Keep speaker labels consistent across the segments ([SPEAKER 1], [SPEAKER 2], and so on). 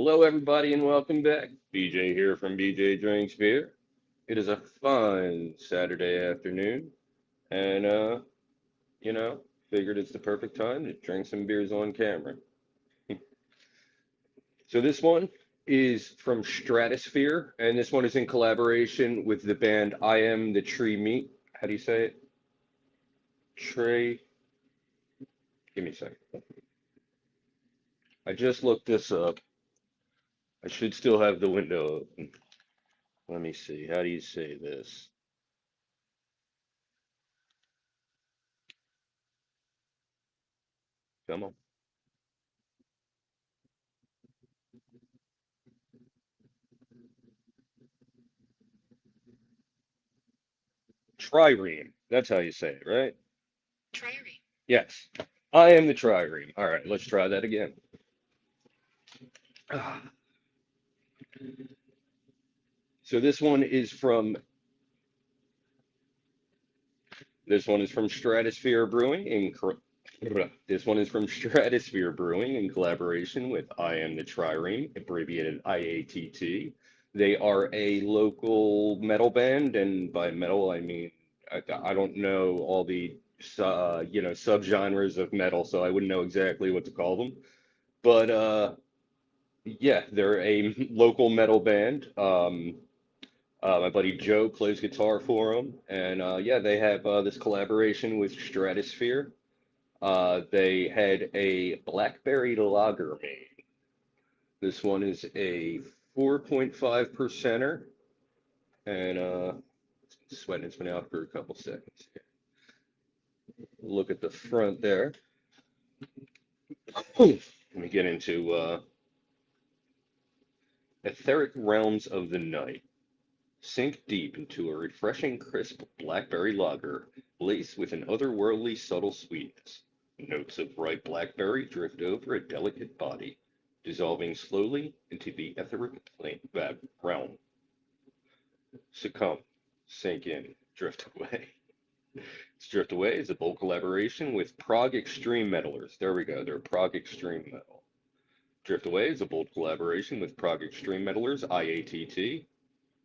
[SPEAKER 1] Hello, everybody, and welcome back. BJ here from bjdrinksbeer. It is a fine Saturday afternoon, and you know, figured it's the perfect time to drink some beers on camera. So this one is from Stratosphere, and this one is in collaboration with the band I Am the Tree Meat. How do you say it? Tree. Give me a second. I just looked this up. I should still have the window open. Let me see. How do you say this? Come on. Trireme. That's how you say it, right? Trireme. Yes. I am the trireme. All right, let's try that again. Ah. So this one is from Stratosphere Brewing this one is from Stratosphere Brewing in collaboration with I Am the Trireme, abbreviated IATT. They are a local metal band, and by metal I mean I don't know all the subgenres of metal, so I wouldn't know exactly what to call them. But yeah, they're a local metal band. My buddy Joe plays guitar for them, and yeah, they have this collaboration with Stratosphere. They had a blackberry lager made. This one is a 4.5 percenter, and sweating. It's been out for a couple seconds. Look at the front there. Let me get into etheric realms of the night. Sink deep into a refreshing, crisp blackberry lager, laced with an otherworldly, subtle sweetness. Notes of ripe blackberry drift over a delicate body, dissolving slowly into the etheric realm. Succumb, sink in, drift away. Drift Away is a bold collaboration with Prague Extreme Metalers. There we go, they're Prague Extreme Metal. Drift Away is a bold collaboration with Prague Extreme Metalers, IATT,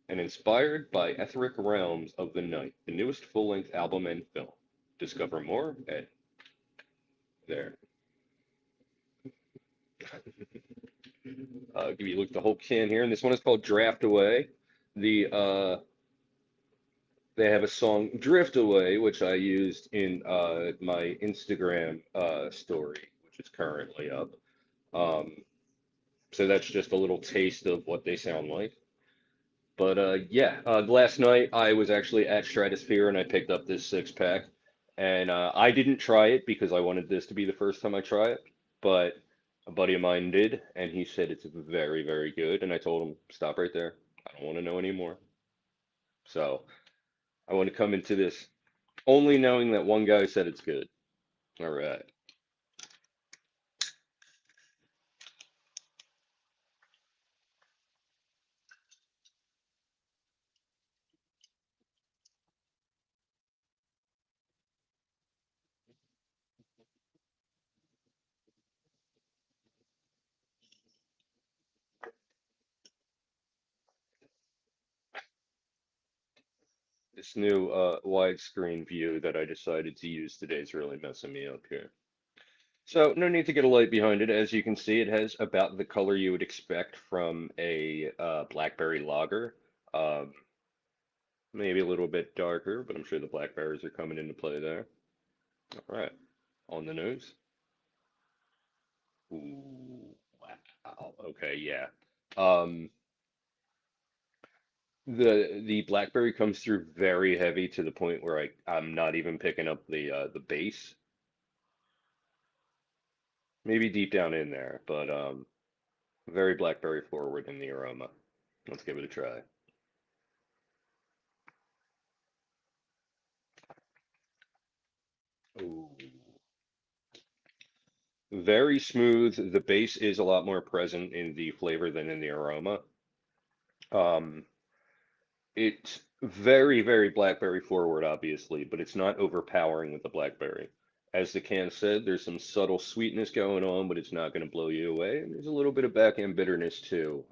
[SPEAKER 1] and inspired by Etheric Realms of the Night, the newest full-length album and film. Discover more at there. Give you a look at the whole can here, and this one is called Draft Away. The They have a song Drift Away, which I used in my Instagram story, which is currently up. Um, so that's just a little taste of what they sound like. But yeah, last night I was actually at Stratosphere and I picked up this six pack. And I didn't try it because I wanted this to be the first time I try it. But a buddy of mine did, and he said it's very, very good. And I told him, stop right there. I don't want to know anymore. So I want to come into this only knowing that one guy said it's good. All right. This new widescreen view that I decided to use today is really messing me up here. So no need to get a light behind it. As you can see, it has about the color you would expect from a blackberry lager. Um, Maybe a little bit darker, but I'm sure the blackberries are coming into play there. All right, on the nose. Ooh, wow. Okay, yeah. Um, the blackberry comes through very heavy to the point where I'm not even picking up the base. Maybe deep down in there, but very blackberry forward in the aroma. Let's give it a try. Ooh. Very smooth. The base is a lot more present in the flavor than in the aroma. Um, it's very, very blackberry forward, obviously, but it's not overpowering with the blackberry. As the can said, there's some subtle sweetness going on, but it's not going to blow you away. And there's a little bit of back end bitterness too.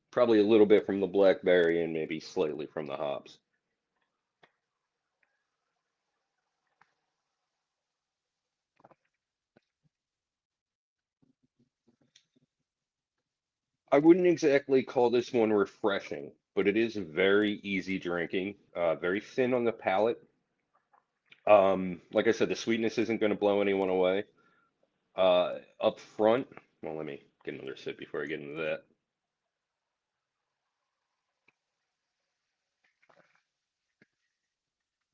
[SPEAKER 1] Probably a little bit from the blackberry and maybe slightly from the hops. I wouldn't exactly call this one refreshing, but it is very easy drinking, very thin on the palate. Like I said, the sweetness isn't going to blow anyone away. Up front, well, let me get another sip before I get into that.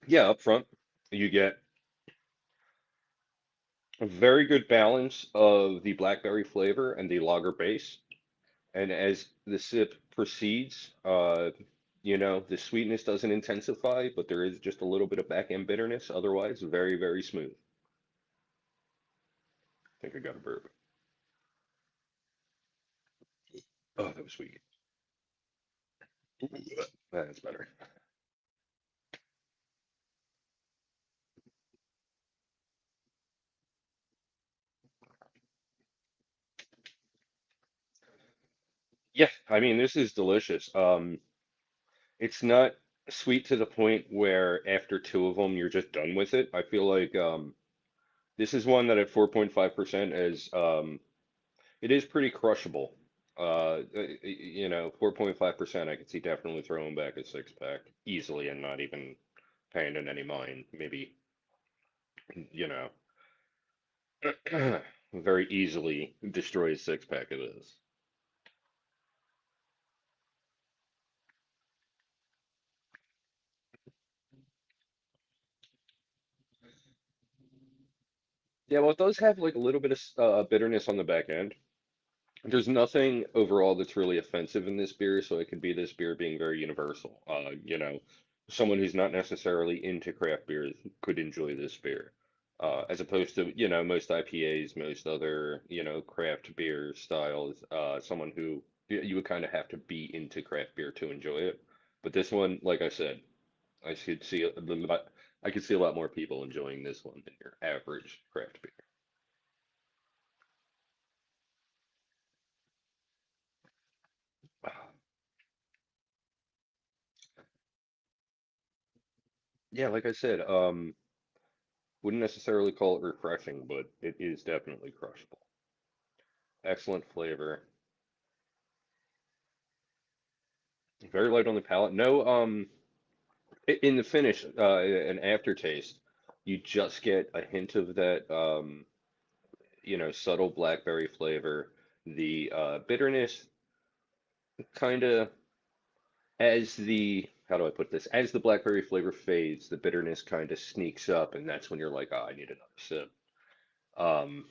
[SPEAKER 1] Yeah, up front, you get a very good balance of the blackberry flavor and the lager base. And as the sip proceeds, the sweetness doesn't intensify, but there is just a little bit of back end bitterness. Otherwise, very, very smooth. I think I got a burp. Oh, that was sweet. That's better. Yeah, I mean, this is delicious. It's not sweet to the point where after two of them you're just done with it. I feel like this is one that at 4.5% is it is pretty crushable. 4.5% I could see definitely throwing back a six pack easily and not even paying it any mind. Maybe, you know, very easily destroy a six pack of this. Yeah, well, it does have like a little bit of bitterness on the back end. There's nothing overall that's really offensive in this beer, so it could be this beer being very universal. Someone who's not necessarily into craft beers could enjoy this beer, as opposed to, most IPAs, most other, craft beer styles. Someone who you would kind of have to be into craft beer to enjoy it. But this one, like I said, I could see I could see a lot more people enjoying this one than your average craft beer. Yeah, like I said, wouldn't necessarily call it refreshing, but it is definitely crushable. Excellent flavor. Very light on the palate. No, in the finish, an aftertaste, you just get a hint of that, subtle blackberry flavor. The bitterness kind of, how do I put this? As the blackberry flavor fades, the bitterness kind of sneaks up, and that's when you're like, oh, I need another sip. Um,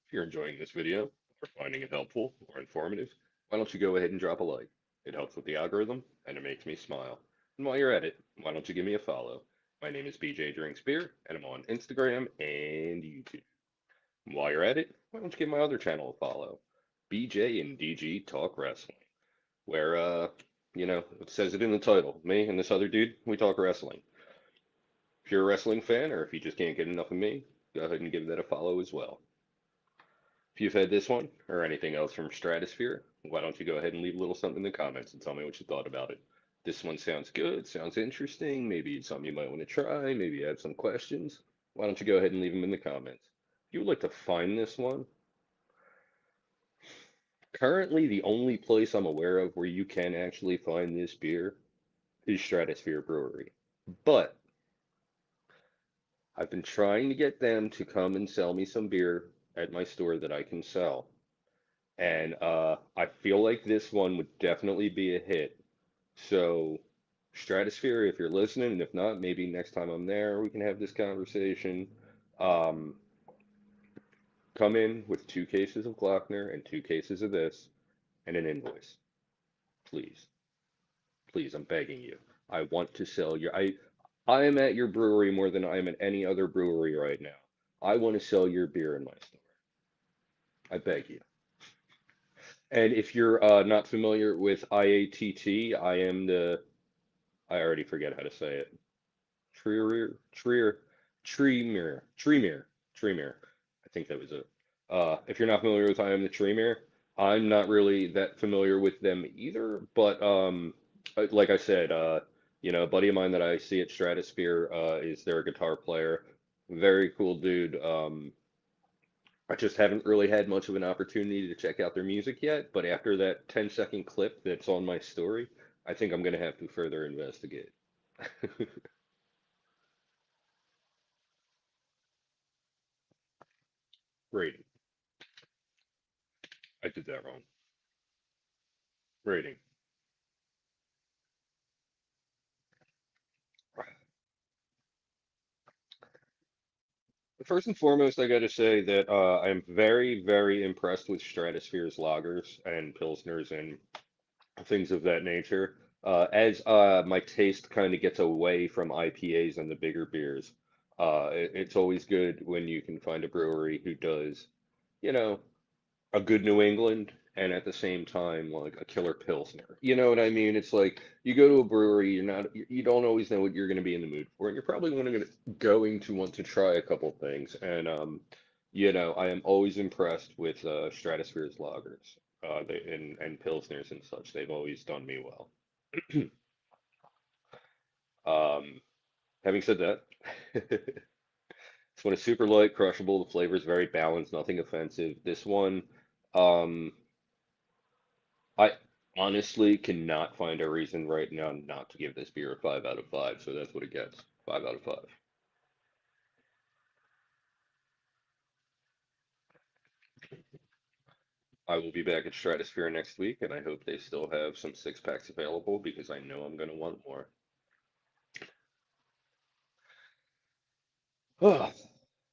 [SPEAKER 1] If you're enjoying this video or finding it helpful or informative, why don't you go ahead and drop a like? It helps with the algorithm and it makes me smile. And while you're at it, why don't you give me a follow? My name is bjdrinksbeer and I'm on Instagram and YouTube. And while you're at it, why don't you give my other channel a follow? BJ and DG Talk Wrestling, where it says it in the title. Me and this other dude, we talk wrestling. If you're a wrestling fan or if you just can't get enough of me, go ahead and give that a follow as well. If you've had this one or anything else from Stratosphere, why don't you go ahead and leave a little something in the comments and tell me what you thought about it. This one sounds good, sounds interesting, maybe it's something you might want to try, maybe you have some questions. Why don't you go ahead and leave them in the comments? If you would like to find this one, currently the only place I'm aware of where you can actually find this beer is Stratosphere Brewery. But I've been trying to get them to come and sell me some beer at my store that I can sell. And I feel like this one would definitely be a hit. So, Stratosphere, if you're listening, and if not, maybe next time I'm there, we can have this conversation. Um, Come in with 2 cases of Glockner and 2 cases of this and an invoice. Please. Please, I'm begging you. I want to sell your I am at your brewery more than I am at any other brewery right now. I want to sell your beer in my store. I beg you. And if you're not familiar with IATT, I am the, I already forget how to say it. Trier, Tremere. I think that was it. If you're not familiar with I am the Tremere, I'm not really that familiar with them either. But like I said, a buddy of mine that I see at Stratosphere is their guitar player. Very cool dude. I just haven't really had much of an opportunity to check out their music yet. But after that 10-second clip that's on my story, I think I'm gonna have to further investigate. Rating. I did that wrong. Rating. First and foremost, I got to say that I'm very, very impressed with Stratosphere's lagers and pilsners and things of that nature. As my taste kind of gets away from IPAs and the bigger beers, it's always good when you can find a brewery who does, you know, a good New England and at the same time like a killer Pilsner. You know what I mean? It's like you go to a brewery, you don't always know what you're going to be in the mood for, and you're probably going to want to try a couple things. And I am always impressed with Stratosphere's lagers, and Pilsners and such. They've always done me well. Um, Having said that, this one is super light, crushable. The flavor is very balanced, nothing offensive. This one, um, I honestly cannot find a reason right now not to give this beer a 5 out of 5, so that's what it gets. 5 out of 5. I will be back at Stratosphere next week, and I hope they still have some six packs available because I know I'm going to want more.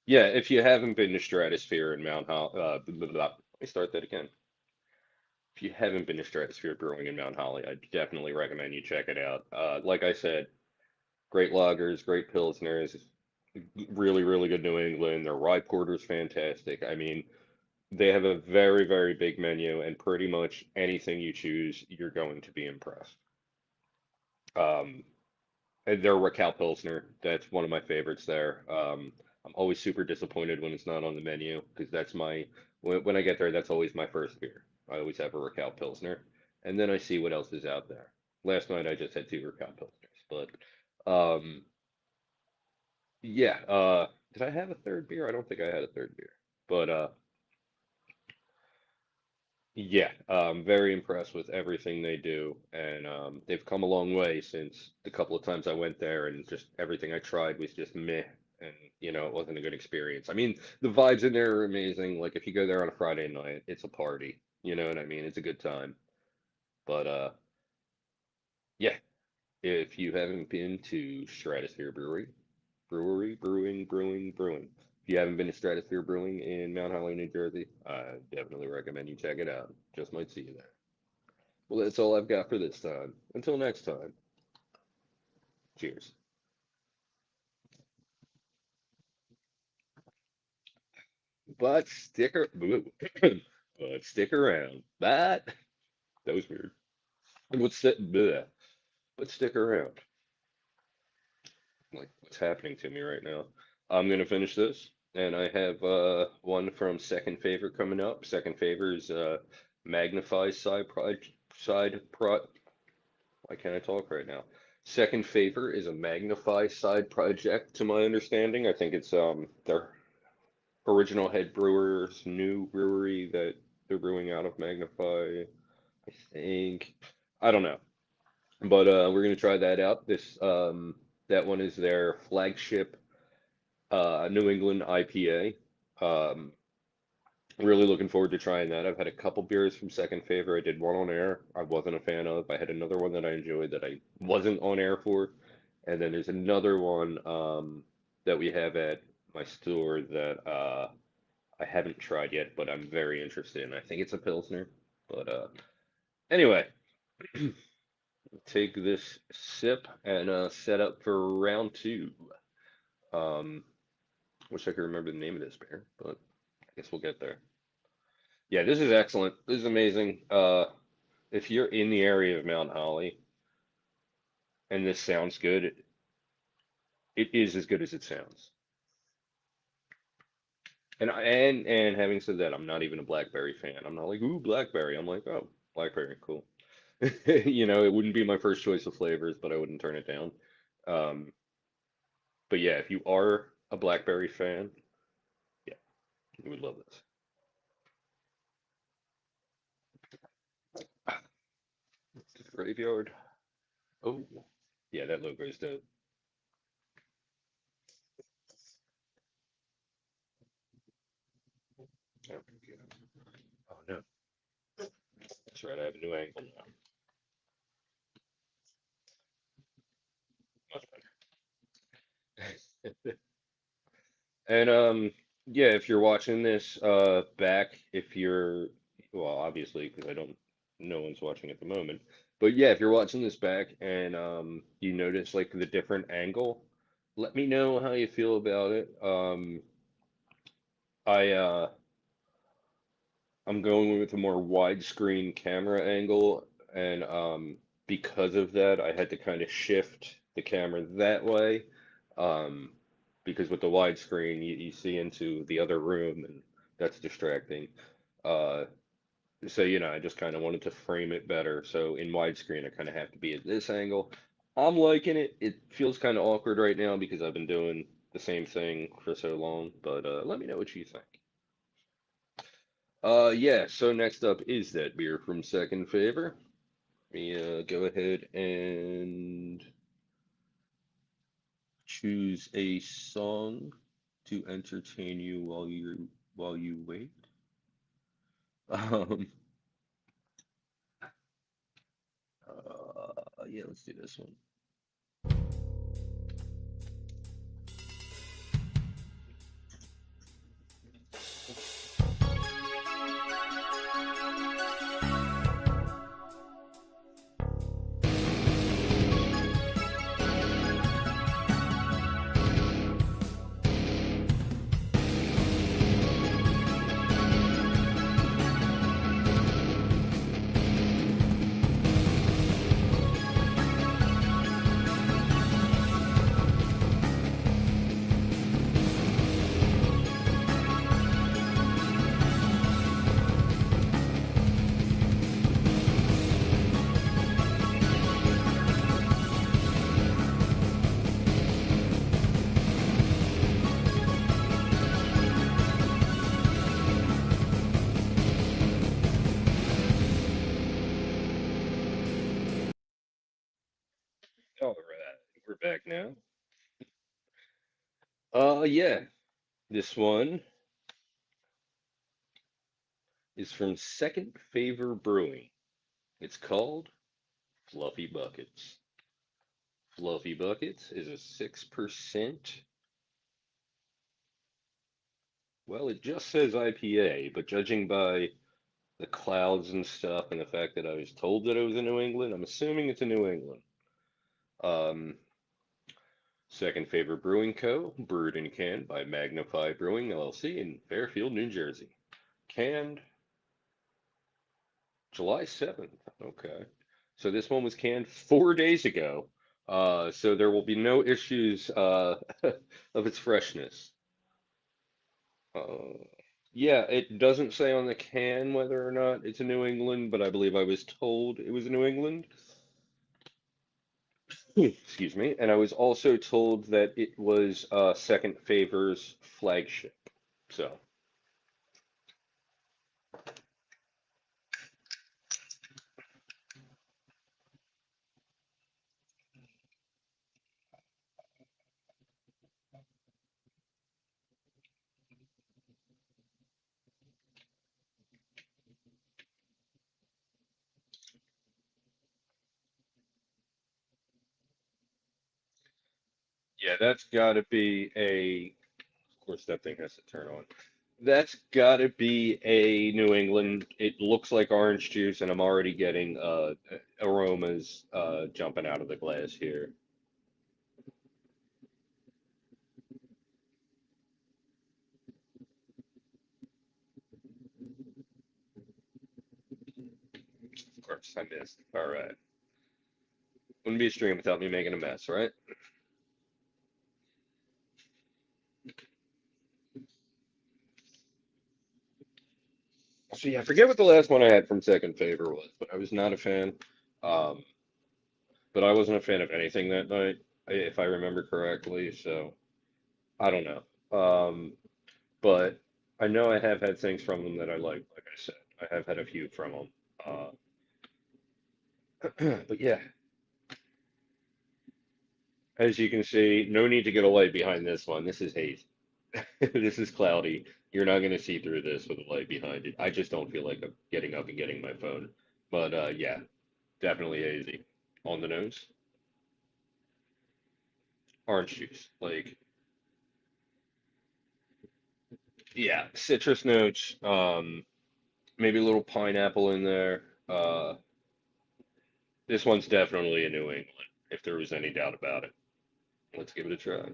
[SPEAKER 1] Yeah, if you haven't been to Stratosphere in Mount Holly, let me start that again. If you haven't been to Stratosphere Brewing in Mount Holly, I definitely recommend you check it out. Like I said, great lagers, great pilsners, really, really good New England. Their rye porter's fantastic. I mean, they have a very, very big menu, and pretty much anything you choose, you're going to be impressed. Um, and their Raquel Pilsner, that's one of my favorites there. I'm always super disappointed when it's not on the menu because when I get there, that's always my first beer. I always have a Raquel Pilsner, and then I see what else is out there. Last night I just had two Raquel Pilsners, but yeah. Did I have a third beer? I don't think I had a third beer, but yeah, I'm very impressed with everything they do, and they've come a long way since the couple of times I went there, and just everything I tried was just meh, and it wasn't a good experience. I mean, the vibes in there are amazing. Like if you go there on a Friday night, it's a party. You know what I mean? It's a good time. But yeah, if you haven't been to Stratosphere Brewing. If you haven't been to Stratosphere Brewing in Mount Holly, New Jersey, I definitely recommend you check it out. Just might see you there. Well, that's all I've got for this time. Until next time, cheers. But stick around. That was weird. Bleh. But stick around. Like what's happening to me right now? I'm gonna finish this, and I have one from Second Favor coming up. Second Favor is Magnify side pro. Why can't I talk right now? Second Favor is a Magnify side project, to my understanding. I think it's their original head brewer's new brewery that they're brewing out of Magnify. I think I don't know, but we're gonna try that out. That one is their flagship New England IPA. Um, Really looking forward to trying that. I've had a couple beers from Second Favor. I did one on air. I wasn't a fan of. I had another one that I enjoyed that I wasn't on air for. And then there's another one that we have at my store that I haven't tried yet, but I'm very interested in. I think it's a Pilsner. But anyway, take this sip and set up for round two. Um, Wish I could remember the name of this beer, but I guess we'll get there. Yeah, this is excellent. This is amazing. If you're in the area of Mount Holly and this sounds good, it is as good as it sounds. And having said that, I'm not even a blackberry fan. I'm not like, ooh, blackberry. I'm like, oh, blackberry, cool. You know, it wouldn't be my first choice of flavors, but I wouldn't turn it down. Um, but yeah, if you are a blackberry fan, yeah, you would love this. Graveyard. Oh, yeah, that logo is dope. Oh, oh no, that's right. I have a new angle now. Much better. And yeah, if you're watching this back, if you're well, obviously because I don't, no one's watching at the moment. But yeah, if you're watching this back and you notice like the different angle, let me know how you feel about it. I I'm going with a more widescreen camera angle, and because of that, I had to kind of shift the camera that way. Um, because with the widescreen, you see into the other room, and that's distracting. Uh, so, you know, I just kind of wanted to frame it better. So in widescreen, I kind of have to be at this angle. I'm liking it. It feels kind of awkward right now because I've been doing the same thing for so long, but let me know what you think. Yeah, so next up is that beer from Second Favor. Let me go ahead and choose a song to entertain you while you wait. Um, yeah, let's do this one. All right, we're back now. Yeah, this one is from Second Favor Brewing. It's called Fluffy Buckets. Fluffy Buckets is a 6%. Well, it just says IPA, but judging by the clouds and stuff and the fact that I was told that it was in New England, I'm assuming it's in New England. Um, Second Favor Brewing Co., brewed and canned by Magnify Brewing LLC in Fairfield, New Jersey. Canned July 7th. Okay. So this one was canned 4 days ago. So there will be no issues of its freshness. Uh, yeah, it doesn't say on the can whether or not it's a New England, but I believe I was told it was a New England. Excuse me. And I was also told that it was Second Favor's flagship. So, yeah, that's got to be a. Of course, that thing has to turn on. That's got to be a New England. It looks like orange juice, and I'm already getting aromas jumping out of the glass here. course, I missed. All right. Wouldn't be a stream without me making a mess, right? So yeah, I forget what the last one I had from Second Favor was, but I was not a fan. Um, but I wasn't a fan of anything that night, if I remember correctly. So I don't know. But I know I have had things from them that I like. Like I said, I have had a few from them. But yeah, as you can see, no need to get a light behind this one. This is haze. This is cloudy. You're not going to see through this with a light behind it. I just don't feel like I'm getting up and getting my phone. But yeah, definitely hazy. On the nose, orange juice. Like, yeah, citrus notes. Maybe a little pineapple in there. This one's definitely a New England, if there was any doubt about it. Let's give it a try.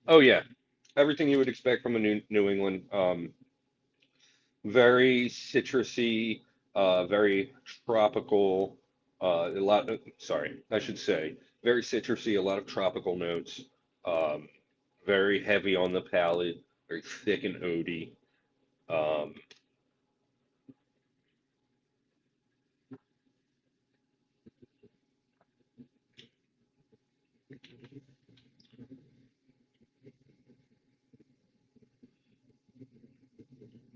[SPEAKER 1] Oh yeah, everything you would expect from a New England. Very citrusy, very tropical. A lot. Sorry, I should say very citrusy. A lot of tropical notes. Um, very heavy on the palate. Very thick and oaty. Um,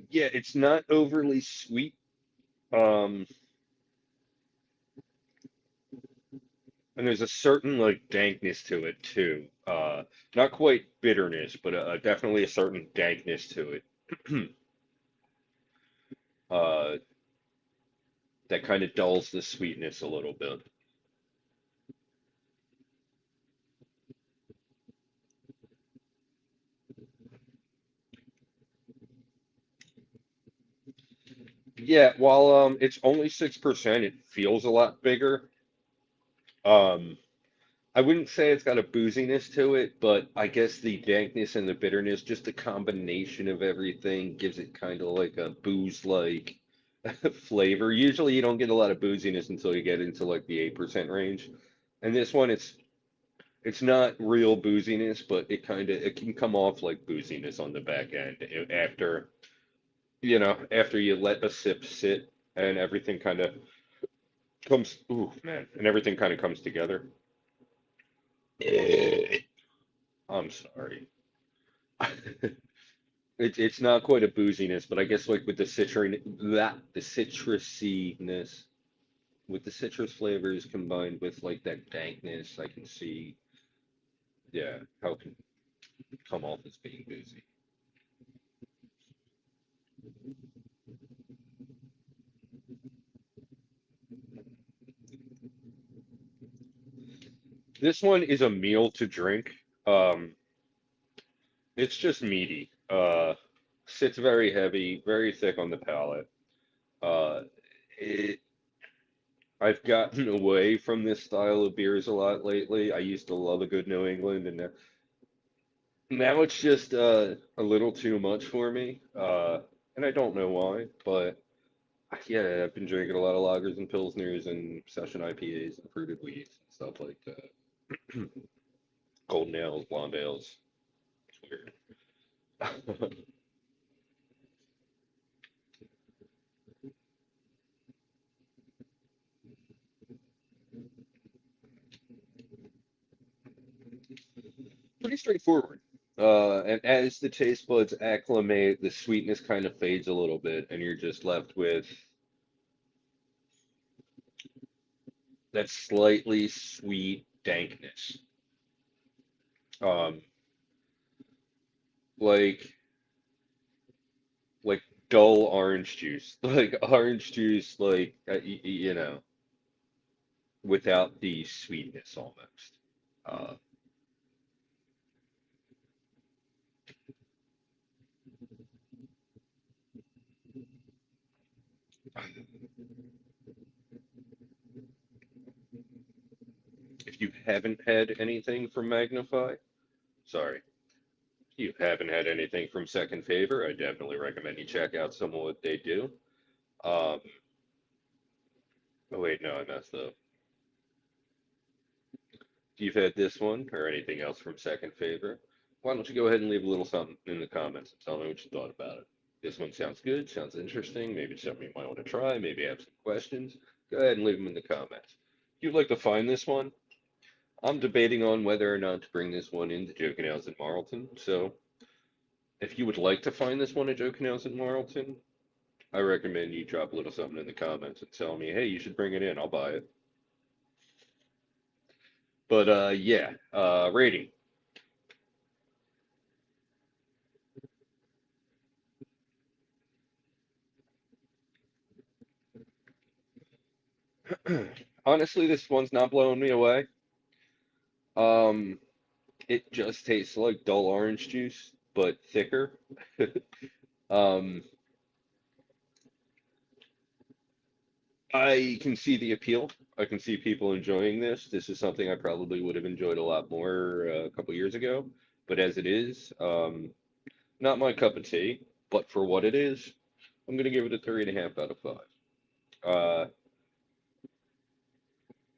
[SPEAKER 1] yeah, it's not overly sweet. Um, and there's a certain like dankness to it too. Not quite bitterness, but definitely a certain dankness to it. uh, that kind of dulls the sweetness a little bit. Yeah, while it's only 6%, it feels a lot bigger. Um, I wouldn't say it's got a booziness to it, but I guess the dankness and the bitterness, just the combination of everything gives it kind of like a booze-like flavor. Usually you don't get a lot of booziness until you get into like the 8% range. And this one it's not real booziness, but it can come off like booziness on the back end after after you let a sip sit and everything kind of comes, ooh, man, and everything kind of comes together. I'm sorry. It's not quite a booziness, but I guess like with the citrusiness with the citrus flavors combined with like that dankness, I can see, yeah, how it can come off as being boozy. This one is a meal to drink. It's just meaty. Sits very heavy, very thick on the palate. Uh, it, I've gotten away from this style of beers a lot lately. I used to love a good New England, and now it's just a little too much for me. And I don't know why, but yeah, I've been drinking a lot of lagers and pilsners and session IPAs and fruited wheats and stuff like that. Golden ales, blonde ales. It's weird. Pretty straightforward. And as the taste buds acclimate, the sweetness kind of fades a little bit, and you're just left with that slightly sweet dankness. Um, like like dull orange juice, like orange juice, like without the sweetness almost. Uh, if you haven't had anything from Magnify, sorry. you haven't had anything from Second Favor, I definitely recommend you check out some of what they do. Um, oh wait, no, I messed up. If you've had this one or anything else from Second Favor, why don't you go ahead and leave a little something in the comments and tell me what you thought about it. This one sounds good, sounds interesting, maybe it's something you might want to try, maybe have some questions. Go ahead and leave them in the comments. If you'd like to find this one, I'm debating on whether or not to bring this one into Joe Canals in Marlton. So if you would like to find this one at Joe Canals in Marlton, I recommend you drop a little something in the comments and tell me, hey, you should bring it in. I'll buy it. But yeah, rating. Honestly, this one's not blowing me away. Um, it just tastes like dull orange juice, but thicker. Um, I can see the appeal. I can see people enjoying this. This is something I probably would have enjoyed a lot more a couple years ago. But as it is, not my cup of tea. But for what it is, I'm gonna give it a 3.5 out of 5. Uh,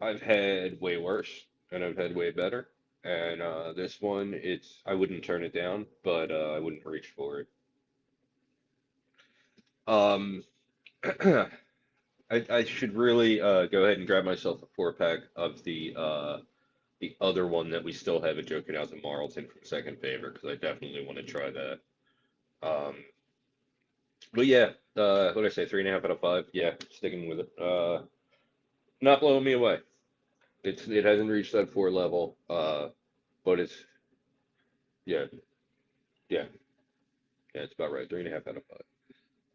[SPEAKER 1] I've had way worse, and I've had way better. And this one, I wouldn't turn it down, but I wouldn't reach for it. Um, I should really go ahead and grab myself a 4 pack of the other one that we still have at Joking Out in Marlton from Second Favor because I definitely want to try that. Um, but yeah, what did I say? 3.5 out of 5. Yeah, sticking with it. Not blowing me away. It hasn't reached that 4 level. But it's yeah, yeah, yeah. It's about right. 3.5 out of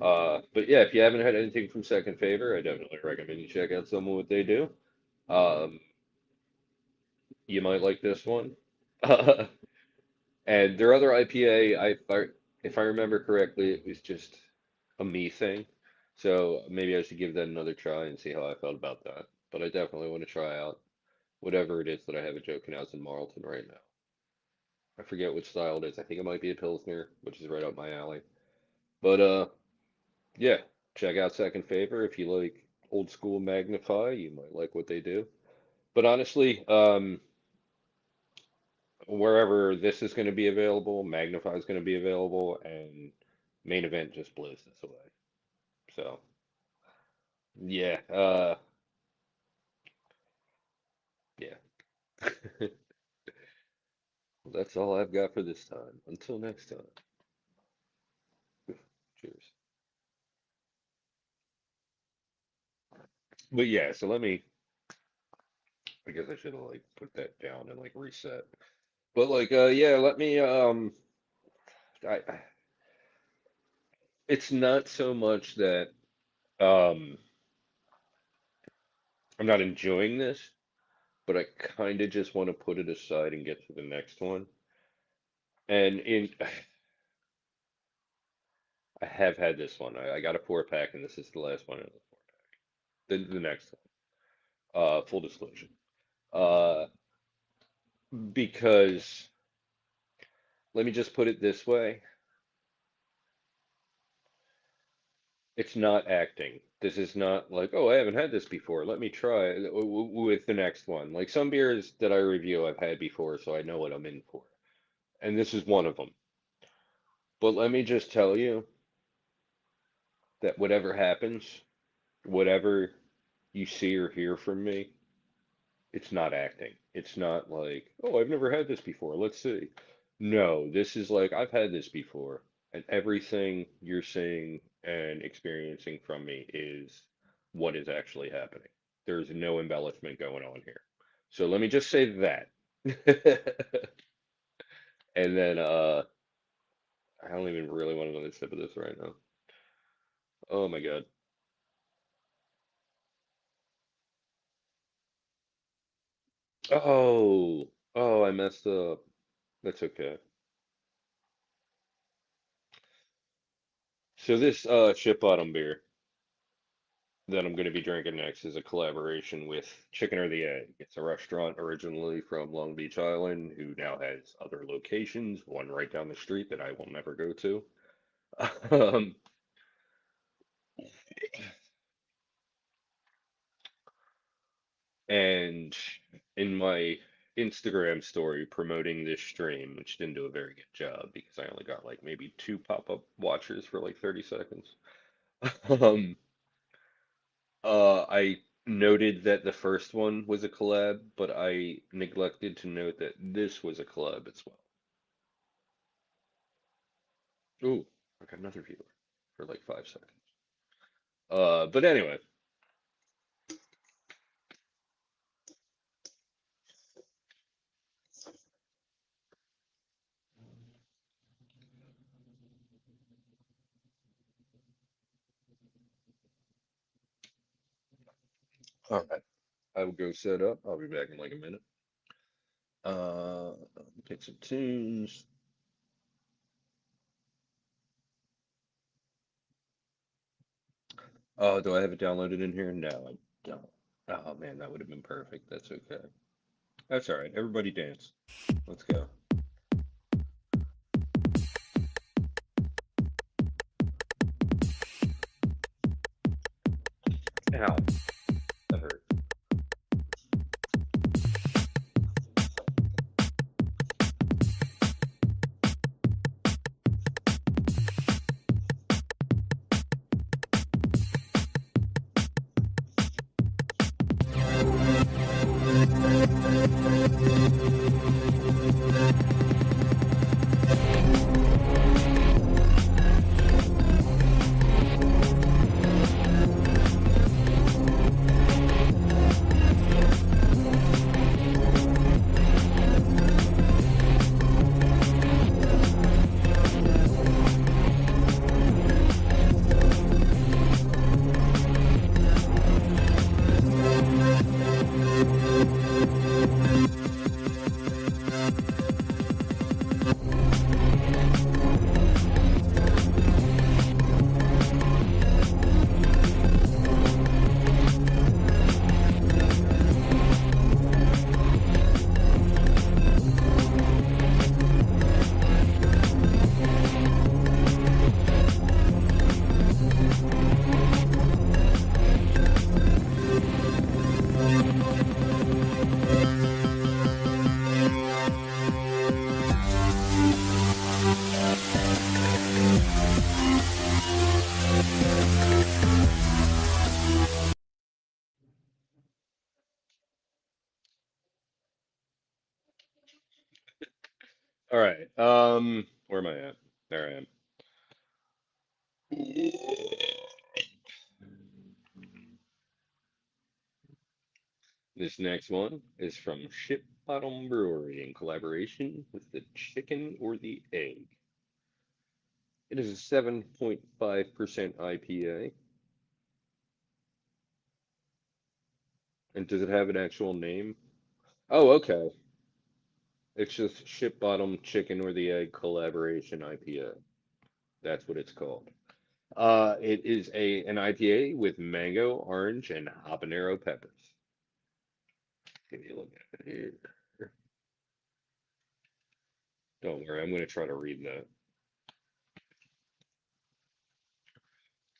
[SPEAKER 1] 5. But yeah, if you haven't had anything from Second Favor, I definitely recommend you check out some of what they do. Um, you might like this one. And their other IPA, if I remember correctly, it was just a me thing. So maybe I should give that another try and see how I felt about that. But I definitely want to try out whatever it is that I have at Joe Canals in Marlton right now. I forget which style it is. I think it might be a Pilsner, which is right up my alley. But yeah, check out Second Favor if you like old school Magnify. You might like what they do. But honestly, wherever this is going to be available, Magnify is going to be available, and Main Event just blows this away. So yeah, yeah. That's all I've got for this time. Until next time. Cheers. But yeah, so let me. I guess I should have like put that down and like reset. But like, yeah, let me. I. It's not so much that um I'm not enjoying this, but I kind of just want to put it aside and get to the next one. And in I have had this one. I got a 4 pack, and this is the last one in the 4 pack. The next one. Full disclosure. Uh, because let me just put it this way: it's not acting. This is not like, oh, I haven't had this before. Let me try it with the next one. Like some beers that I review, I've had before, so I know what I'm in for. And this is one of them. But let me just tell you that whatever happens, whatever you see or hear from me, it's not acting. It's not like, oh, I've never had this before. Let's see. No, this is like, I've had this before. And everything you're seeing and experiencing from me is what is actually happening. There's no embellishment going on here. So let me just say that. And then I don't even really want another sip of this right now. Oh my God. Oh, oh, I messed up. That's okay. So this ship bottom beer. that I'm going to be drinking next is a collaboration with Chicken or the Egg. It's a restaurant originally from Long Beach Island who now has other locations, one right down the street that I will never go to. Um, and in my Instagram story promoting this stream, which didn't do a very good job because I only got like maybe two pop-up watchers for like 30 seconds. Um, I noted that the first one was a collab, but I neglected to note that this was a collab as well. Ooh, I got another viewer for like 5 seconds. But anyway, all right, I will go set up. I'll be back in like a minute. Pick some tunes. Oh, do I have it downloaded in here? No, I don't. Oh man, that would have been perfect. That's okay. That's all right. Everybody dance. Let's go. Ow, that hurt. All right. Where am I at? There I am. This next one is from Ship Bottom Brewery in collaboration with the Chicken or the Egg. It is a 7.5% IPA. And does it have an actual name? Oh, okay. It's just Ship Bottom Chicken or the Egg collaboration IPA. That's what it's called. It is an IPA with mango, orange, and habanero peppers. Give you a look at it here. Don't worry, I'm going to try to read that.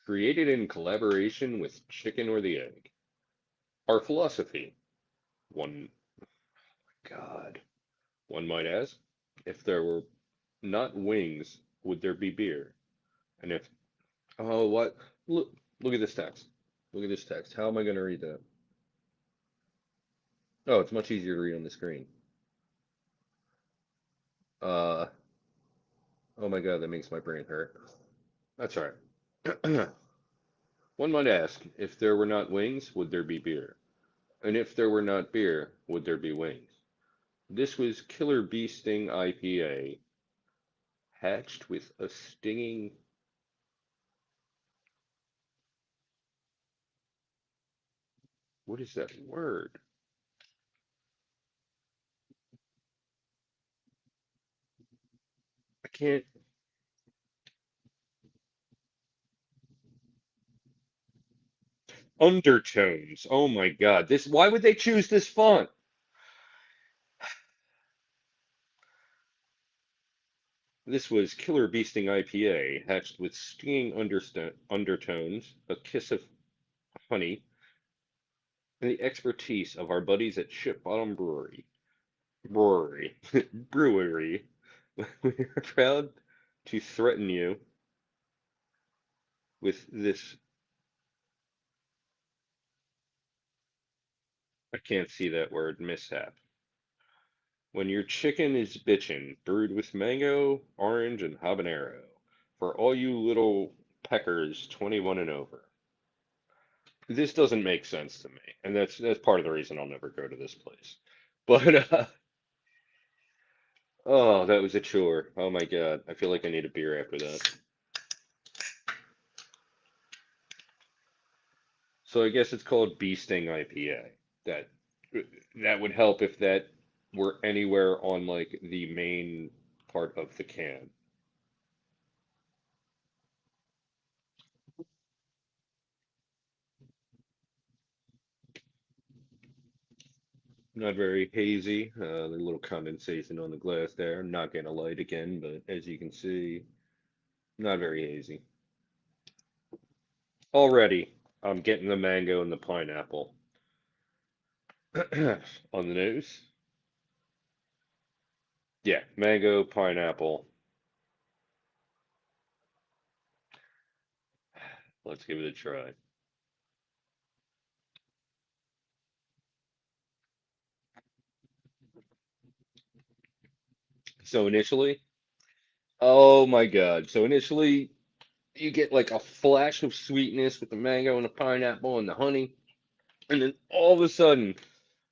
[SPEAKER 1] Created in collaboration with Chicken or the Egg. Our philosophy. One, God, one might ask, if there were not wings, would there be beer? And if, oh, what? Look at this text. Look at this text. How am I going to read that? Oh, it's much easier to read on the screen. Uh, oh my God, that makes my brain hurt. That's all right. One might ask, if there were not wings, would there be beer? And if there were not beer, would there be wings? This was Killer Bee Sting IPA, hatched with a stinging. What is that word? I can't. Undertones. Oh my God. This, why would they choose this font? This was Killer Beasting IPA, hatched with stinging undertones, a kiss of honey, and the expertise of our buddies at Ship Bottom Brewery. Brewery. We are proud to threaten you with this. I can't see that word, mishap. When your chicken is bitchin', brewed with mango, orange, and habanero. For all you little peckers 21 and over. This doesn't make sense to me, and that's part of the reason I'll never go to this place. But oh, that was a chore. Oh my God, I feel like I need a beer after that. So I guess it's called Bee Sting IPA. That that would help if that were anywhere on like the main part of the can. Not very hazy. A little condensation on the glass there. I'm not getting a light again, but as you can see, not very hazy. Already, I'm getting the mango and the pineapple on the nose. Yeah, mango, pineapple. Let's give it a try. So initially, oh my God. So initially, you get like a flash of sweetness with the mango and the pineapple and the honey, and then all of a sudden,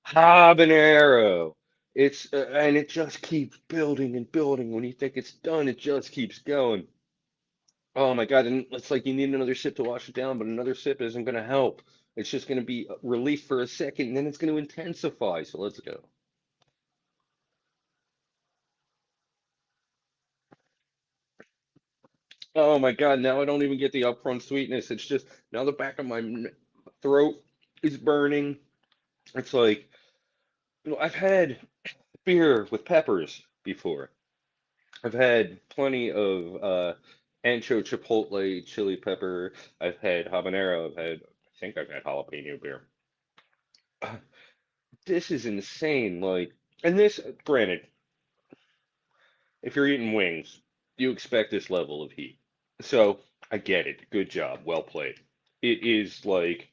[SPEAKER 1] habanero. It's and it just keeps building and building. When you think it's done, it just keeps going. Oh my God. And it's like you need another sip to wash it down, but another sip isn't going to help. It's just going to be relief for a second, and then it's going to intensify. So let's go. Oh my God, now I don't even get the upfront sweetness. It's just now the back of my throat is burning. It's like, I've had beer with peppers before. I've had plenty of ancho chipotle chili pepper. I've had habanero. I think I've had jalapeno beer. This is insane. Like, and this, granted, if you're eating wings, you expect this level of heat. So I get it. Good job. Well played. It is like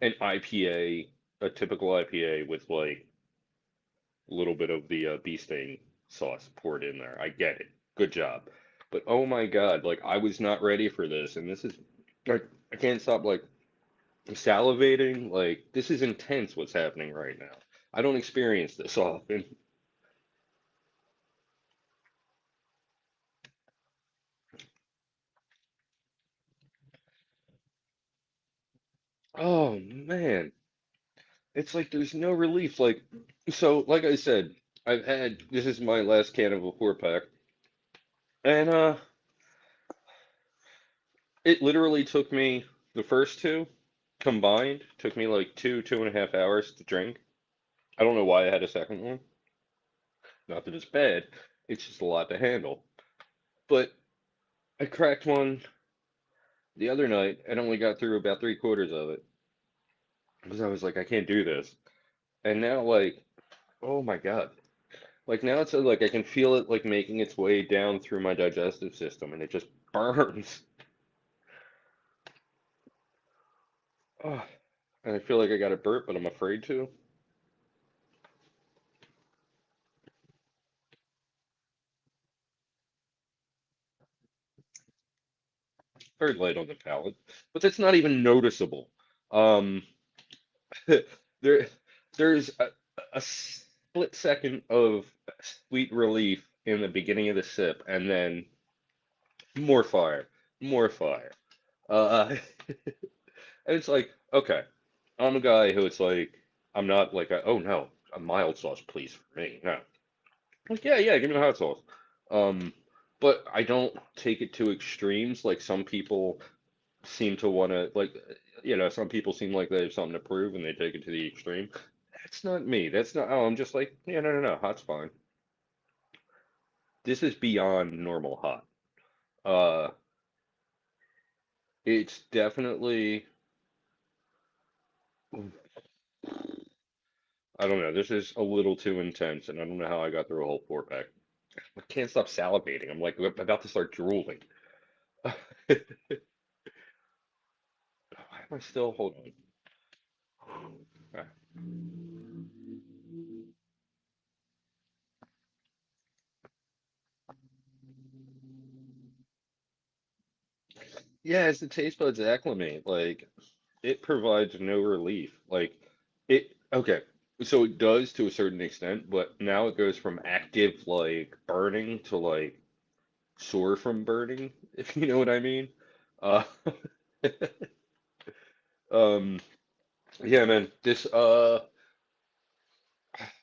[SPEAKER 1] an IPA, a typical IPA with like a little bit of the bee sting sauce poured in there. I get it. Good job. But oh my God, like I was not ready for this, and this is like I can't stop like salivating. Like this is intense what's happening right now. I don't experience this often. Oh man, it's like there's no relief. Like so, like I said, I've had this is my last can of a 4 pack, and it literally took me the first two combined took me like 2.5 hours to drink. I don't know why I had a second one. Not that it's bad, it's just a lot to handle. But I cracked one the other night and only got through about 3/4 of it because I was like, I can't do this. And now, like, oh my God. Like now it's like I can feel it like making its way down through my digestive system and it just burns. Oh, and I feel like I got a burp, but I'm afraid to. Very light on the palate, but that's not even noticeable. Um, there, there's a split second of sweet relief in the beginning of the sip, and then more fire, more fire. Uh, and it's like, okay, I'm a guy who it's like, I'm not like, oh no, a mild sauce, please, for me. No, like, yeah, yeah, give me the hot sauce. Um, but I don't take it to extremes like some people. seem to want to like, some people seem like they have something to prove and they take it to the extreme. That's not me. That's not. Oh, I'm just like, yeah, no, no, no. Hot's fine. This is beyond normal hot. Uh, it's definitely. I don't know. This is a little too intense, and I don't know how I got through a whole four pack. I can't stop salivating. I'm like about to start drooling. Why am I still? Hold on. Ah. Yeah, as the taste buds acclimate, like it provides no relief. Like okay, so it does to a certain extent, but now it goes from active like burning to like sore from burning, if you know what I mean. Uh, um, yeah, man, I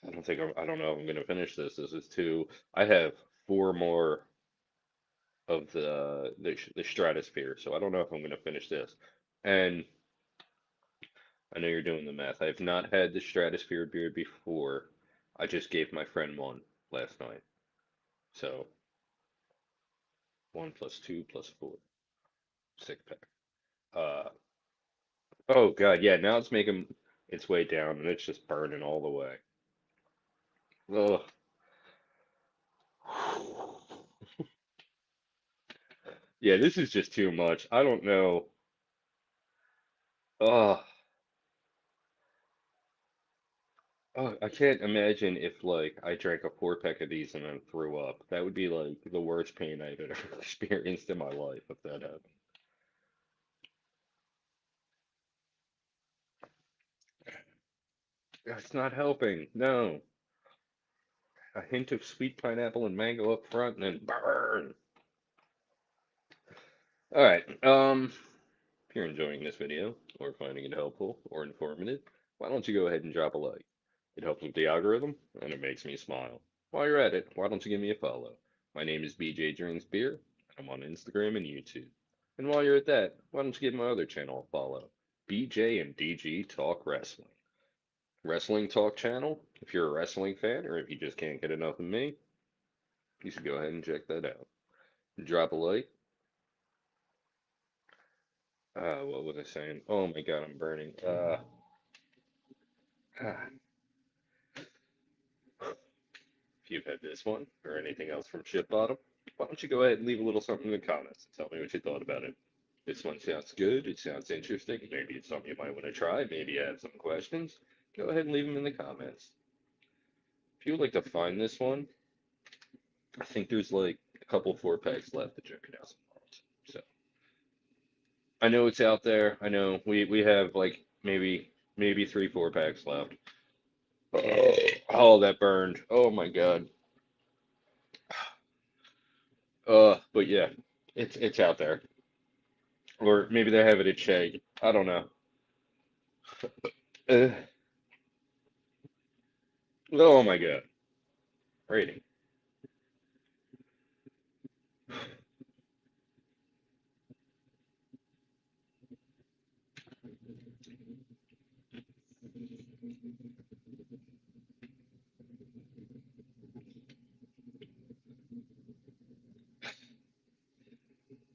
[SPEAKER 1] don't know if I'm gonna finish this. This is two. I have four more of the stratosphere, so I don't know if I'm gonna finish this. And I know you're doing the math. I've not had the stratosphere beer before. I just gave my friend one last night. So one plus two plus four, six pack. Uh, oh God, yeah. Now it's making its way down, and it's just burning all the way. Ugh. Yeah, this is just too much. I don't know. Ugh. Oh, I can't imagine if like I drank a four pack of these and then threw up. That would be like the worst pain I've ever experienced in my life if that happened. It's not helping. No. A hint of sweet pineapple and mango up front and then burn. All right. If you're enjoying this video or finding it helpful or informative, why don't you go ahead and drop a like? It helps with the algorithm and it makes me smile. While you're at it, why don't you give me a follow? My name is bjdrinksbeer. I'm on Instagram and YouTube. And while you're at that, why don't you give my other channel a follow? BJ and DG Talk Wrestling. Wrestling Talk channel. If you're a wrestling fan or if you just can't get enough of me, you should go ahead and check that out. Drop a like. What was I saying? Oh my God, I'm burning. If you've had this one or anything else from Ship Bottom, why don't you go ahead and leave a little something in the comments and tell me what you thought about it. This one sounds good. It sounds interesting. Maybe it's something you might want to try. Maybe you have some questions. Go ahead and leave them in the comments. If you would like to find this one, I think there's like a couple four packs left to check it out. So I know it's out there. I know we have like maybe three four packs left. Oh, that burned. Oh my God. But yeah, it's out there. Or maybe they have it at Shag. I don't know. Uh, oh my God. Rating.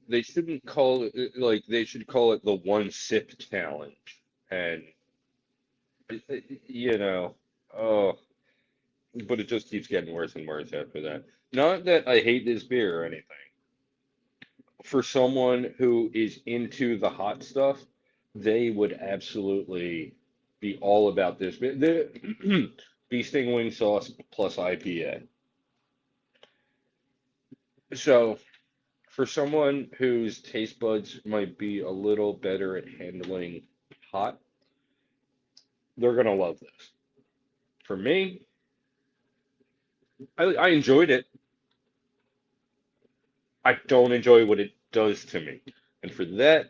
[SPEAKER 1] They shouldn't call it like they should call it the one sip challenge. And you know, oh, but it just keeps getting worse and worse after that. Not that I hate this beer or anything. For someone who is into the hot stuff, they would absolutely be all about this. The bee sting wing sauce plus IPA. So for someone whose taste buds might be a little better at handling hot, they're gonna love this. For me, I enjoyed it. I don't enjoy what it does to me, and for that,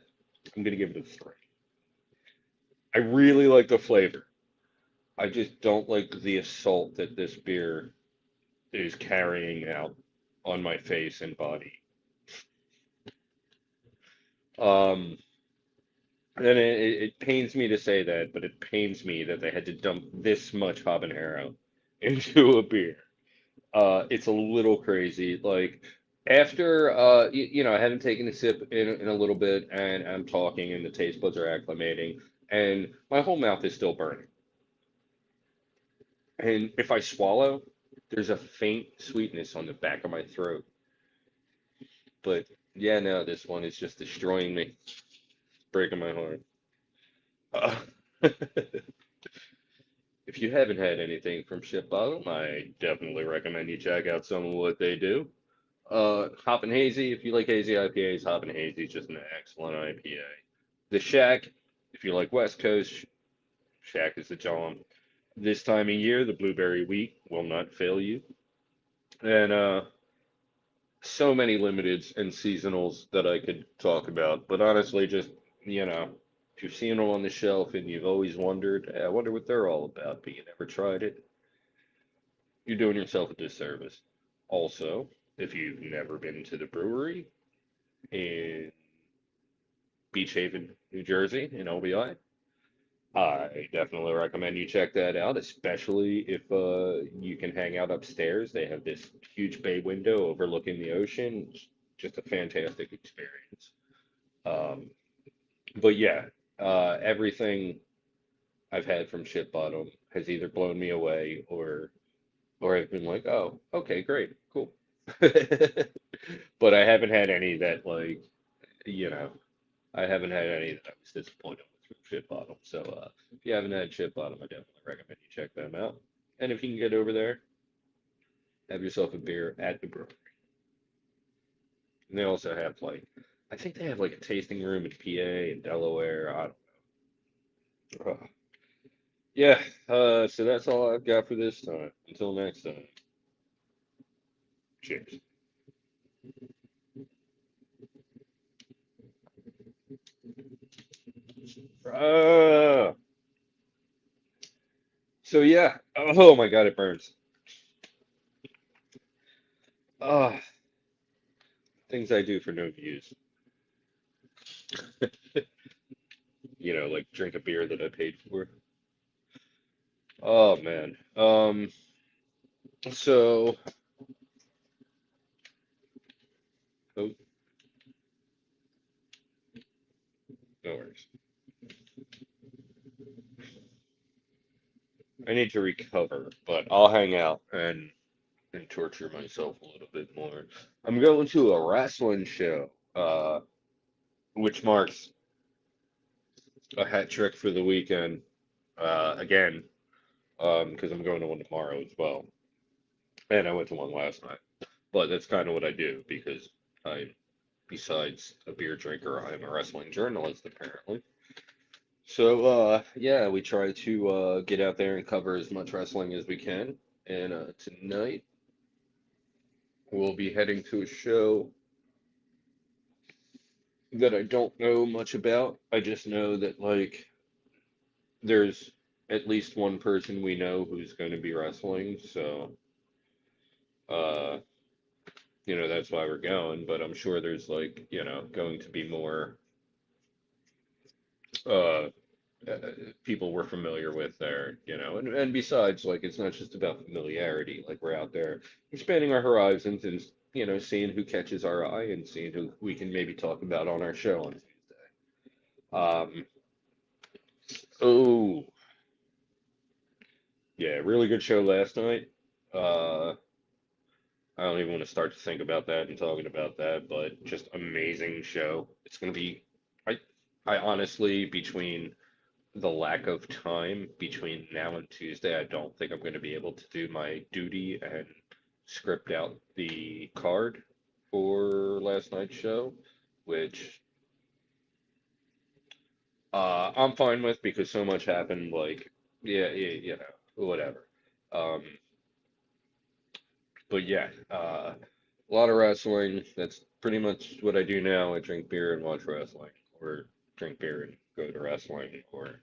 [SPEAKER 1] I'm gonna give it a three. I really like the flavor. I just don't like the assault that this beer is carrying out on my face and body. Um, And it pains me to say that, but it pains me that they had to dump this much habanero into a beer. It's a little crazy. Like after I haven't taken a sip in a little bit, and I'm talking, and the taste buds are acclimating, and my whole mouth is still burning. And if I swallow, there's a faint sweetness on the back of my throat. But yeah, no, this one is just destroying me, breaking my heart. Uh, if you haven't had anything from Ship Bottom, I definitely recommend you check out some of what they do. Hop and Hazy, if you like hazy IPAs, Hop and Hazy is just an excellent IPA. The Shack, if you like West Coast, Shack is the jam. This time of year, the Blueberry Wheat will not fail you. And so many limiteds and seasonals that I could talk about. But honestly, just, if you've seen them on the shelf and you've always wondered, "Hey, I wonder what they're all about, but you never tried it," you're doing yourself a disservice. Also, if you've never been to the brewery in Beach Haven, New Jersey, in OBI, I definitely recommend you check that out, especially if you can hang out upstairs. They have this huge bay window overlooking the ocean. It's just a fantastic experience. Um, but yeah, everything I've had from Ship Bottom has either blown me away or I've been like, oh, okay, great, cool. But I haven't had any that you know, I haven't had any that I was disappointed with from Ship Bottom. So if you haven't had Ship Bottom, I definitely recommend you check them out. And if you can get over there, have yourself a beer at the brewery. And they also have I think they have like a tasting room in PA and Delaware. I don't know. Yeah, so that's all I've got for this time. Until next time, cheers. Uh, so yeah, oh my God, it burns. Ah, things I do for no views. Like drink a beer that I paid for. Oh man. So, oh, no worries. I need to recover, but I'll hang out and torture myself a little bit more. I'm going to a wrestling show, which marks a hat trick for the weekend. Again, because I'm going to one tomorrow as well, and I went to one last night. But that's kind of what I do because I, besides a beer drinker, I am a wrestling journalist apparently. So yeah, we try to get out there and cover as much wrestling as we can. And tonight we'll be heading to a show that I don't know much about. I just know that there's at least one person we know who's going to be wrestling. So uh that's why we're going. But I'm sure there's going to be more uh people we're familiar with there, and besides, it's not just about familiarity. Like we're out there expanding our horizons and seeing who catches our eye and seeing who we can maybe talk about on our show on Tuesday. Oh yeah, really good show last night. uh I don't even want to start to think about that and talking about that, but just amazing show. It's gonna be, I I honestly, between the lack of time between now and Tuesday, I don't think I'm going to be able to do my duty and script out the card for last night's show, which I'm fine with because so much happened. Yeah, yeah, whatever. Um, but yeah, a lot of wrestling. That's pretty much what I do now. I drink beer and watch wrestling, or drink beer and go to wrestling, or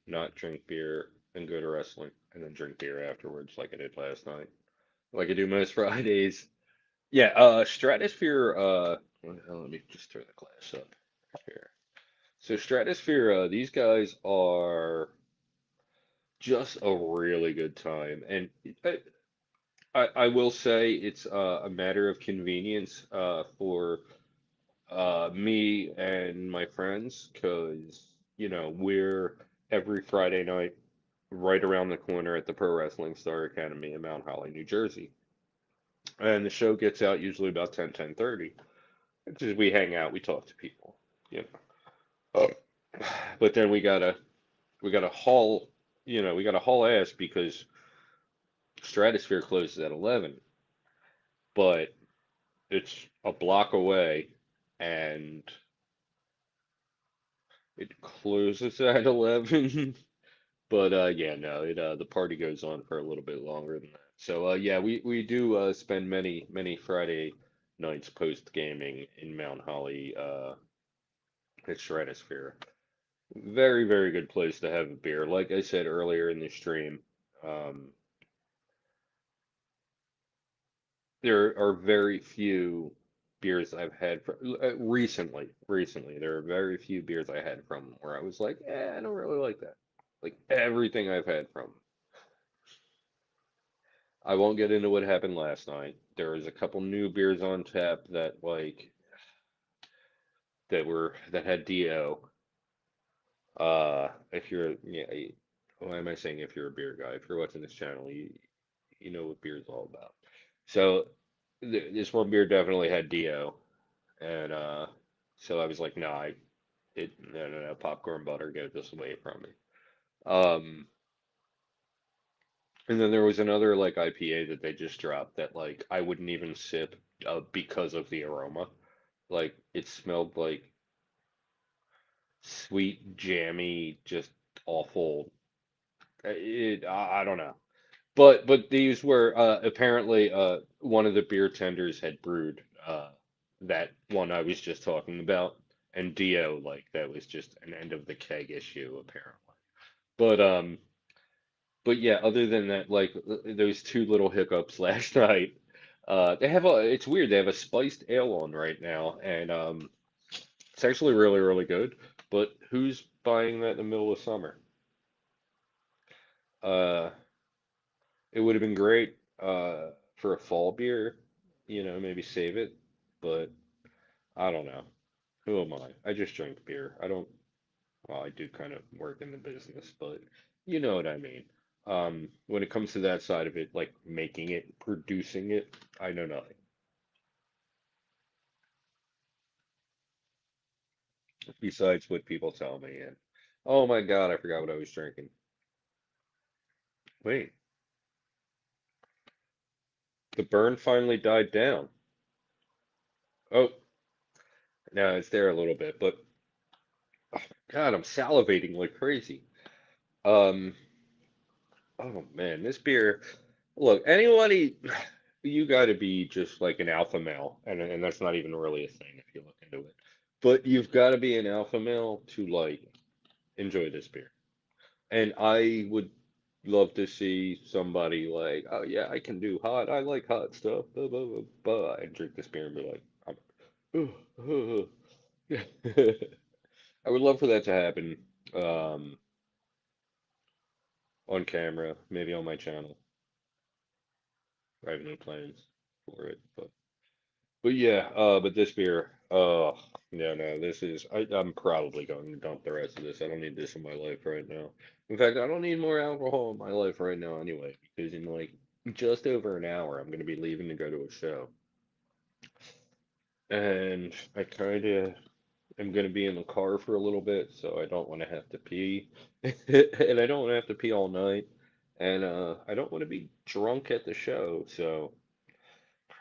[SPEAKER 1] not drink beer and go to wrestling and then drink beer afterwards like I did last night. Like I do most Fridays. Yeah, Stratosphere, let me just turn the glass up here. So Stratosphere, these guys are just a really good time, and I, I will say it's a matter of convenience for me and my friends, because we're every Friday night right around the corner at the Pro Wrestling Star Academy in Mount Holly, New Jersey, and the show gets out usually about 10:30. Just we hang out, we talk to people, you know. But then we gotta haul, we gotta haul ass because Stratosphere closes at 11, but it's a block away, and it closes at 11. But yeah, no, it the party goes on for a little bit longer than that. So yeah, we do spend many Friday nights post gaming in Mount Holly at Stratosphere. Very, very good place to have a beer. Like I said earlier in the stream, um, there are very few beers I've had recently. Recently, there are very few beers I had from where I was like, I don't really like that. Like everything I've had from. I won't get into what happened last night. There was a couple new beers on tap that that had DO. If you're yeah, why am I saying if you're a beer guy? If you're watching this channel, you know what beer is all about. So this one beer definitely had DO, and so I was like, no, no, no, no, popcorn butter, get this away from me. Um, and then there was another like IPA that they just dropped that like I wouldn't even sip because of the aroma. Like it smelled like sweet, jammy, just awful. I don't know. But these were apparently one of the beer tenders had brewed that one I was just talking about, and Dio like that was just an end of the keg issue apparently. But but yeah, other than that, like those two little hiccups last night. They have it's weird. They have a spiced ale on right now, and it's actually really really good. But who's buying that in the middle of summer? Uh, it would have been great for a fall beer, maybe save it, but I don't know. Who am I? I just drink beer. I don't, well, I do kind of work in the business, but you know what I mean. When it comes to that side of it, like making it, producing it, I know nothing besides what people tell me. And oh my God, I forgot what I was drinking. Wait, the burn finally died down. Oh, no, it's there a little bit, but God, I'm salivating like crazy. Um, oh man, this beer. Look, anybody, you got to be just like an alpha male, and that's not even really a thing if you look into it. But you've got to be an alpha male to like enjoy this beer. And I would love to see somebody like, oh yeah, I can do hot. I like hot stuff. Blah, blah, blah, blah, and drink this beer and be like, I would love for that to happen um, on camera, maybe on my channel. I have no plans for it, but yeah, but this beer, no, no, this is, I'm probably going to dump the rest of this. I don't need this in my life right now. In fact, I don't need more alcohol in my life right now anyway, because in like just over an hour, I'm going to be leaving to go to a show. And I kind of am going to be in the car for a little bit, so I don't want to have to pee. And I don't want to have to pee all night. And I don't want to be drunk at the show, so.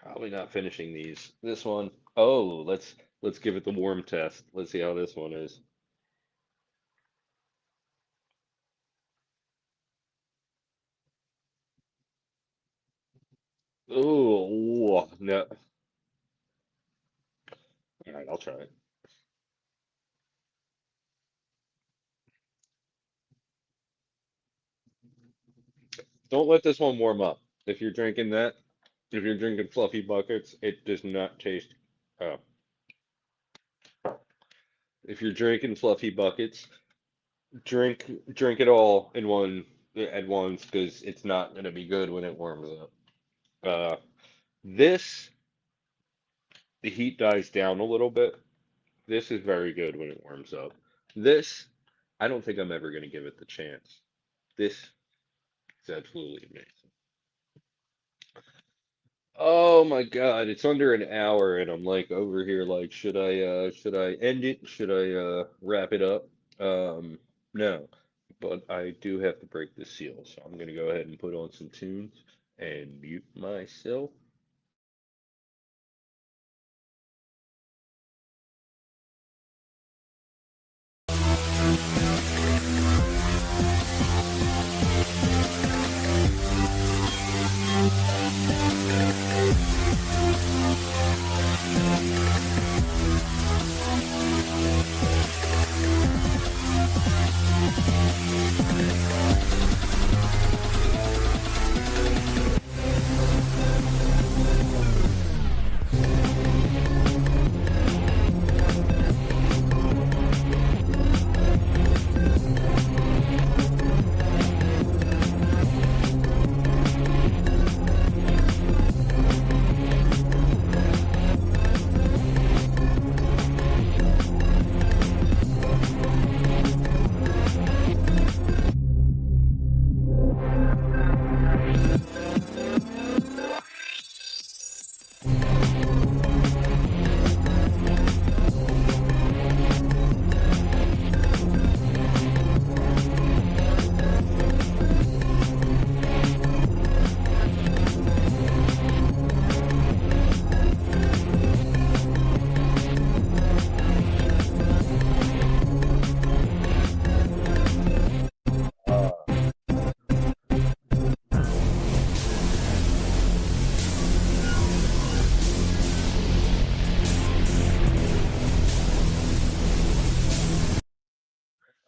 [SPEAKER 1] Probably not finishing these. This one, oh, let's give it the warm test. Let's see how this one is. Oh, no. All right, I'll try it. Don't let this one warm up. If you're drinking that, if you're drinking fluffy buckets, it does not taste. Oh, If you're drinking fluffy buckets, drink it all in one at once because it's not gonna be good when it warms up. Uh, this the heat dies down a little bit. This is very good when it warms up. This I don't think I'm ever gonna give it the chance. This is absolutely amazing. Oh my God, it's under an hour and I'm like over here like should I end it? Should I wrap it up? No. But I do have to break the seal, so I'm gonna go ahead and put on some tunes and mute myself.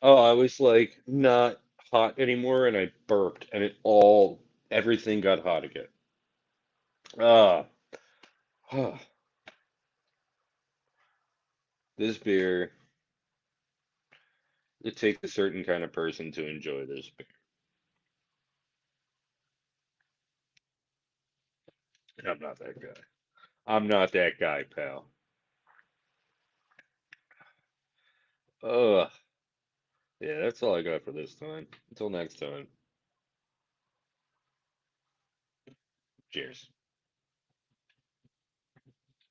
[SPEAKER 1] Oh, I was like not hot anymore and I burped and everything got hot again. Ah, this beer, it takes a certain kind of person to enjoy this beer. I'm not that guy. I'm not that guy, pal. Ugh. Yeah, that's all I got for this time. Until next time. Cheers.